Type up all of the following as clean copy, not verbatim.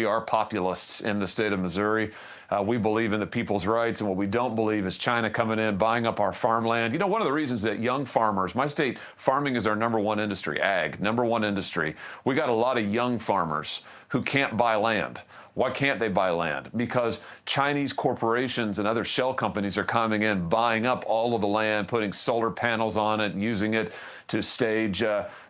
are populists in the state of Missouri. We believe in the people's rights, and what we don't believe is China coming in, buying up our farmland. You know, one of the reasons that young farmers, my state, farming is our #1 industry, ag, #1 industry. We got a lot of young farmers who can't buy land. Why can't they buy land? Because Chinese corporations and other shell companies are coming in, buying up all of the land, putting solar panels on it, using it to stage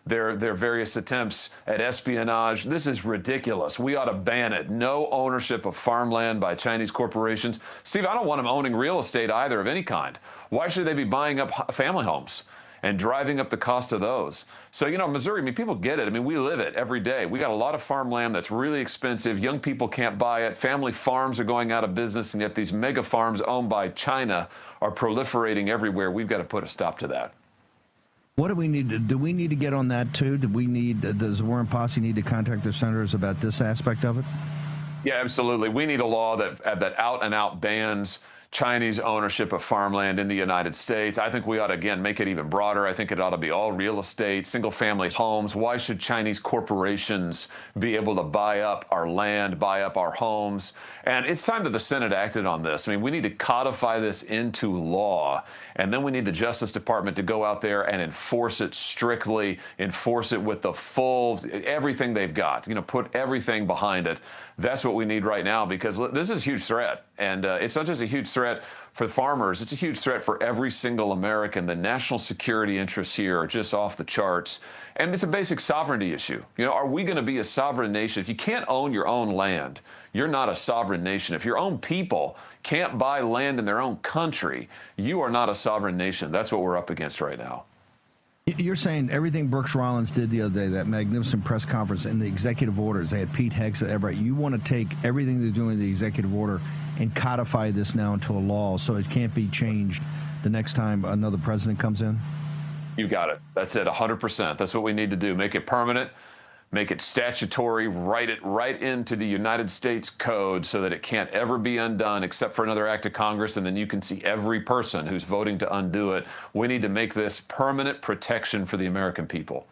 their various attempts at espionage. This is ridiculous. We ought to ban it. No ownership of farmland by Chinese corporations. Steve, I don't want them owning real estate either of any kind. Why should they be buying up family homes and driving up the cost of those? So, you know, Missouri, I mean, people get it. I mean, we live it every day. We got a lot of farmland that's really expensive. Young people can't buy it. Family farms are going out of business, and yet these mega farms owned by China are proliferating everywhere. We've got to put a stop to that. What do we need to do? We need to get on that too. Does the Warren Posse need to contact their senators about this aspect of it? Yeah, absolutely. We need a law that out and out bans Chinese ownership of farmland in the United States. I think we ought to, again, make it even broader. I think it ought to be all real estate, single-family homes. Why should Chinese corporations be able to buy up our land, buy up our homes? And it's time that the Senate acted on this. I mean, we need to codify this into law, and then we need the Justice Department to go out there and enforce it strictly, enforce it with the full, everything they've got, you know, put everything behind it. That's what we need right now, because this is a huge threat. And it's not just a huge threat for farmers. It's a huge threat for every single American. The national security interests here are just off the charts. And it's a basic sovereignty issue. You know, are we going to be a sovereign nation? If you can't own your own land, you're not a sovereign nation. If your own people can't buy land in their own country, you are not a sovereign nation. That's what we're up against right now. You're saying everything Brooks Rollins did the other day, that magnificent press conference and the executive orders, they had Pete Heggs, everybody. You want to take everything they're doing in the executive order and codify this now into a law so it can't be changed the next time another president comes in? You got it. That's it, 100%. That's what we need to do. Make it permanent, make it statutory, write it right into the United States Code so that it can't ever be undone except for another act of Congress, and then you can see every person who's voting to undo it. We need to make this permanent protection for the American people.